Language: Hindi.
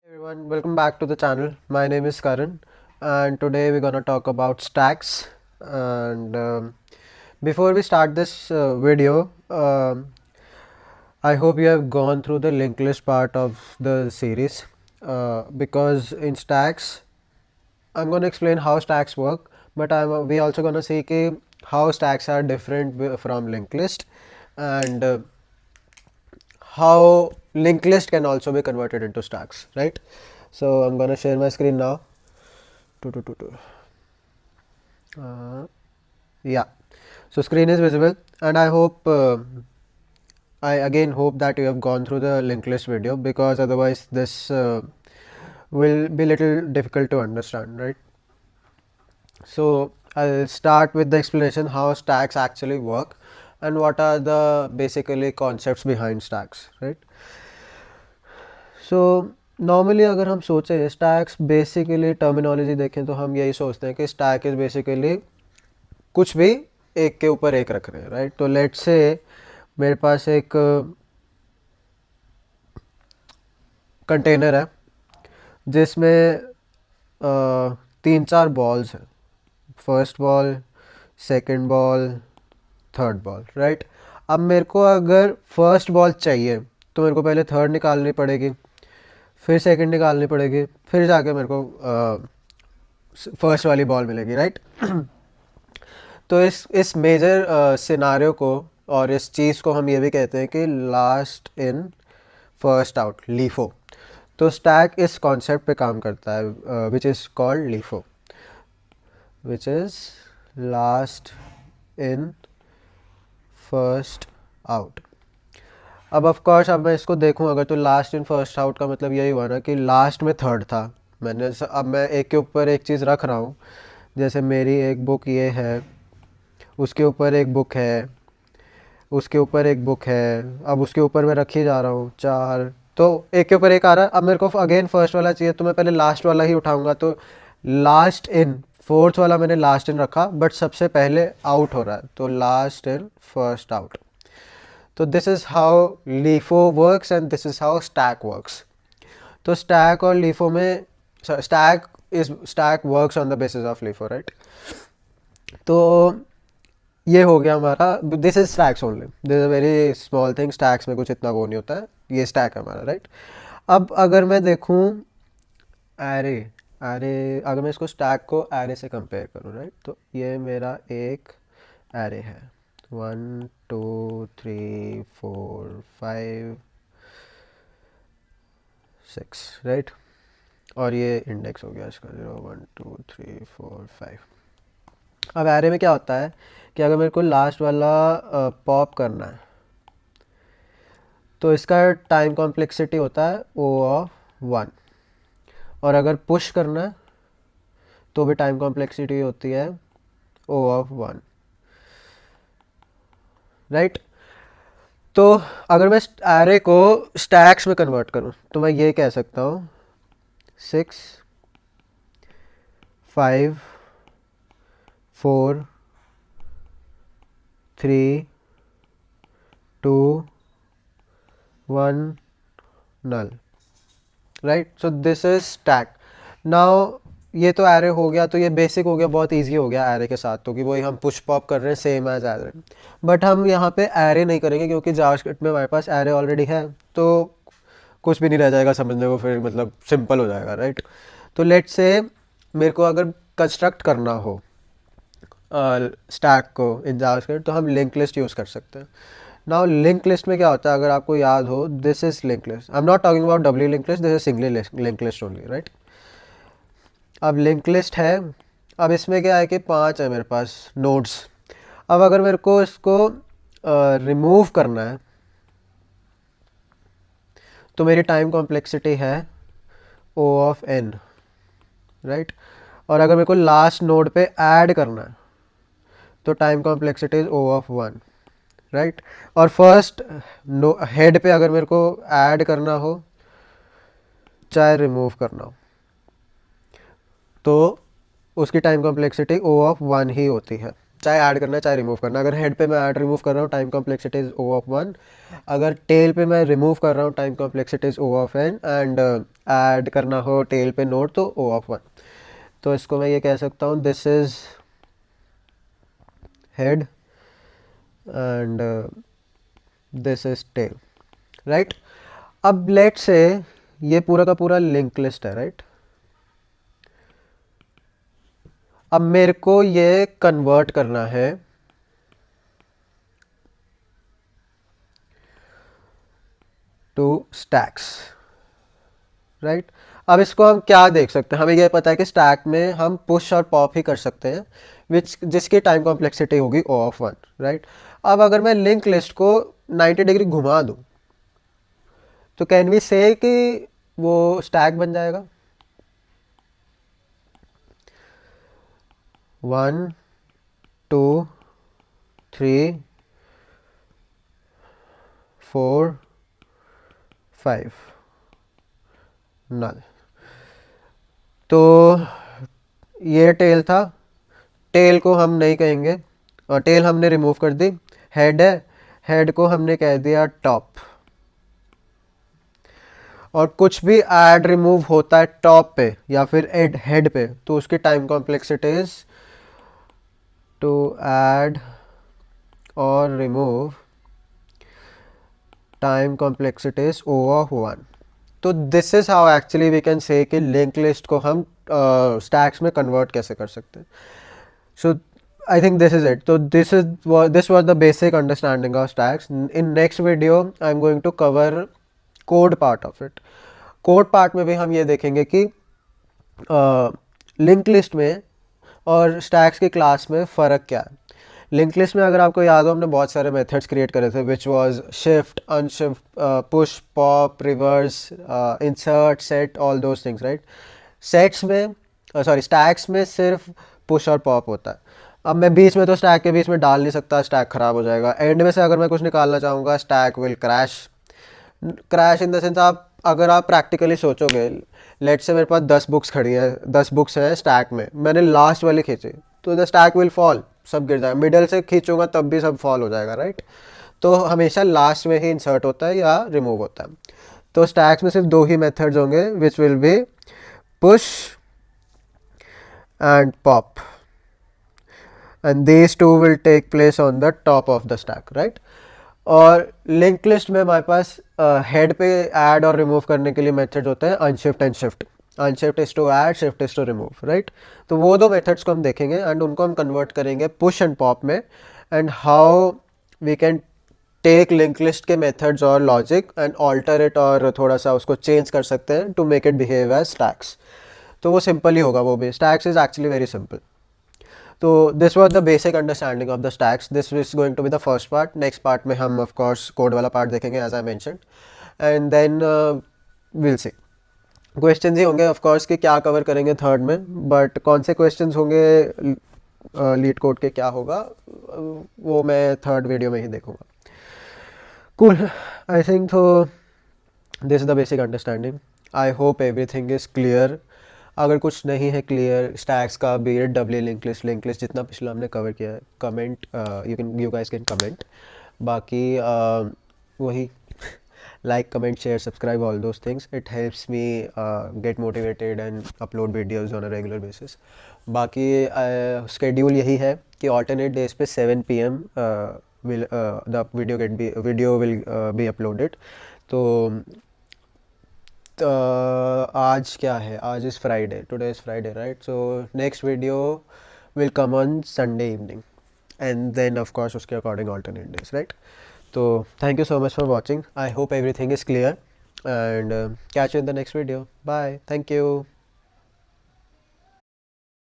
Everyone, welcome back to the channel. My name is Karan, and today we're gonna talk about stacks. And before we start this video, I hope you have gone through the linked list part of the series because in stacks, I'm gonna explain how stacks work, but we also gonna see how stacks are different from linked list and how linked list can also be converted into stacks, right? So I'm gonna share my screen now. Yeah, so screen is visible, and I hope I again hope that you have gone through the linked list video, because otherwise this will be little difficult to understand, right? So I'll start with the explanation how stacks actually work and what are the basically concepts behind stacks, right? So normally अगर हम सोचें स्टैक्स बेसिकली टर्मिनोलॉजी देखें तो हम यही सोचते हैं कि स्टैक इज़ बेसिकली कुछ भी एक के ऊपर एक रख रहे हैं, राइट? तो लेट्स से मेरे पास एक कंटेनर है जिसमें तीन चार बॉल्स हैं, first ball, second ball, third ball, right? अब मेरे को अगर फर्स्ट बॉल चाहिए तो मेरे को पहले थर्ड निकालनी पड़ेगी, फिर सेकंड निकालनी पड़ेगी, फिर जाके मेरे को फर्स्ट वाली बॉल मिलेगी, राइट? तो इस मेजर सिनारियो को और इस चीज़ को हम ये भी कहते हैं कि last in first out, LIFO. तो स्टैक इस कॉन्सेप्ट पे काम करता है which is called LIFO, which is last in first out. अब ऑफ कोर्स अब मैं इसको देखूं अगर, तो लास्ट इन फर्स्ट आउट का मतलब यही हुआ ना कि लास्ट में थर्ड था। अब मैं एक के ऊपर एक चीज़ रख रहा हूँ, जैसे मेरी एक बुक ये है, उसके ऊपर एक बुक है, उसके ऊपर एक बुक है, अब उसके ऊपर मैं रखे जा रहा हूँ चार, तो एक के ऊपर एक आ रहा है। अब मेरे को अगेन फर्स्ट वाला चाहिए तो मैं पहले लास्ट वाला ही उठाऊंगा, तो लास्ट इन फोर्थ वाला मैंने लास्ट इन रखा, बट सबसे पहले आउट हो रहा है, तो लास्ट इन फर्स्ट आउट। तो this is how LIFO works and this is how stack works. तो स्टैक और लीफो में stack works on the basis of LIFO, right? तो ये हो गया हमारा, this is stacks only, this is a very small thing, stacks में कुछ इतना वो नहीं होता है, ये स्टैक है हमारा, राइट? अब अगर मैं देखूँ एरे, अगर मैं इसको स्टैक को एरे से कंपेयर करूँ, राइट, तो ये मेरा एक एरे है, 1 2 3 4 5 6, राइट? और ये इंडेक्स हो गया इसका 0 1 2 3 4 5। अब एरे में क्या होता है कि अगर मेरे को लास्ट वाला पॉप करना है तो इसका टाइम कॉम्प्लेक्सिटी होता है O(1), और अगर पुश करना है तो भी टाइम कॉम्प्लेक्सिटी होती है O(1), राइट? तो अगर मैं एरे को स्टैक्स में कन्वर्ट करूं तो मैं ये कह सकता हूँ 6 5 4 3 2 1 null, right? So this is stack. Now ये तो एरे हो गया, तो ये बेसिक हो गया, बहुत इजी हो गया एरे के साथ, तो कि वही हम पुश पॉप कर रहे हैं सेम एज एरे। बट हम यहाँ पे एरे नहीं करेंगे क्योंकि जावास्क्रिप्ट में हमारे पास एरे ऑलरेडी है, तो कुछ भी नहीं रह जाएगा समझने को, फिर मतलब सिंपल हो जाएगा, राइट? तो लेट से मेरे को अगर कंस्ट्रक्ट करना हो स्टैक को इन जावास्क्रिप्ट, तो हम लिंक लिस्ट यूज़ कर सकते हैं। नाउ लिंक लिस्ट में क्या होता है, अगर आपको याद हो, this is link list, I am not talking about W link list, this is singly link list only, right? अब लिंक लिस्ट है, अब इसमें क्या है कि 5 है मेरे पास नोड्स। अब अगर मेरे को इसको रिमूव करना है तो मेरी टाइम कॉम्प्लेक्सिटी है O(n), राइट? और अगर मेरे को लास्ट नोड पे ऐड करना है तो time complexity is O(1), right? और फर्स्ट हेड पे अगर मेरे को ऐड करना हो चाहे रिमूव करना हो तो उसकी टाइम कॉम्प्लेक्सिटी O(1) ही होती है, चाहे ऐड करना है चाहे रिमूव करना है। अगर हेड पे मैं ऐड रिमूव कर रहा हूँ time complexity is O of 1, अगर टेल पे मैं रिमूव कर रहा हूँ time complexity is O of n, and add करना हो टेल पे नोड तो O ऑफ 1। तो इसको मैं ये कह सकता हूँ this is head and this is tail, right. अब लेट से ये पूरा का पूरा लिंक लिस्ट है, राइट। अब मेरे को ये कन्वर्ट करना है टू स्टैक्स, राइट। अब इसको हम क्या देख सकते हैं, हमें ये पता है कि स्टैक में हम पुश और पॉप ही कर सकते हैं जिसकी टाइम कॉम्प्लेक्सिटी होगी O ऑफ 1, राइट। अब अगर मैं लिंक लिस्ट को 90 डिग्री घुमा दूं तो कैन वी से कि वो स्टैक बन जाएगा। 1 2 3 4 5 नल। तो ये टेल था, टेल को हम नहीं कहेंगे और टेल हमने रिमूव कर दी। हेड है, हेड को हमने कह दिया टॉप। और कुछ भी ऐड रिमूव होता है टॉप पे या फिर हेड पे तो उसकी टाइम कॉम्प्लेक्सिटीज टू ऐड और remove time complexities O of 1। तो this is how actually we can say कि लिंक लिस्ट को हम स्टैक्स में कन्वर्ट कैसे कर सकते हैं। सो I think this is it. So this was the basic understanding of stacks. In next video, I'm going to cover code part of it. Code part में भी हम ये देखेंगे कि लिंक लिस्ट में और स्टैक्स की क्लास में फ़र्क क्या है। लिंक लिस्ट में अगर आपको याद हो हमने बहुत सारे मेथड्स क्रिएट करे थे which was shift, unshift, push, pop, reverse, insert, set, all those things, right. Sets में स्टैक्स में सिर्फ पुश और पॉप होता है। अब मैं बीच में तो स्टैक के बीच में डाल नहीं सकता, स्टैक ख़राब हो जाएगा। एंड में से अगर मैं कुछ निकालना चाहूँगा stack will crash in the sense अगर आप प्रैक्टिकली सोचोगे, लेट से मेरे पास 10 बुक्स खड़ी है, 10 बुक्स हैं स्टैक में, मैंने लास्ट वाली खींची तो द स्टैक विल फॉल, सब गिर जाएगा। मिडल से खींचूंगा तब भी सब फॉल हो जाएगा, राइट। तो हमेशा लास्ट में ही इंसर्ट होता है या रिमूव होता है। तो स्टैक्स में सिर्फ 2 ही मेथड्स होंगे which will be push and pop, and these two will take place on the top of the stack, right? और लिंक लिस्ट में हमारे पास हेड पे ऐड और रिमूव करने के लिए मेथड्स होते हैं unshift and shift. Unshift is to add, shift is to remove, right. तो वो 2 मेथड्स को हम देखेंगे एंड उनको हम कन्वर्ट करेंगे पुश एंड पॉप में, and how we can take link list के मेथड्स और लॉजिक एंड ऑल्टर इट और थोड़ा सा उसको चेंज कर सकते हैं to make it behave as stacks. तो वो सिंपल ही होगा, वो भी stacks is actually very simple. तो this was the basic understanding of the stacks. This is going to be the first part. Next part में हम ऑफ कोर्स कोड वाला पार्ट देखेंगे as I mentioned, and then will see questions ही होंगे ऑफ कोर्स कि क्या कवर करेंगे थर्ड में, बट कौन से क्वेश्चंस होंगे लीड कोड के क्या होगा वो मैं थर्ड वीडियो में ही देखूंगा। कूल, आई थिंक तो this is the basic understanding. I hope everything is clear. अगर कुछ नहीं है क्लियर स्टैक्स का बी एड डब्ल्यू लिंक लिस्ट जितना पिछला हमने कवर किया है, comment you guys can comment. बाकी वही like, comment, share, subscribe, all those things. It helps me get motivated and upload videos on a regular basis. बाकी schedule यही है कि alternate days पे 7 PM will the video will be uploaded. तो आज क्या है, आज is Friday, today is Friday, right. So next video will come on Sunday evening and then of course उसके according alternate days, right? So thank you so much for watching. I hope everything is clear and catch you in the next video. Bye. Thank you.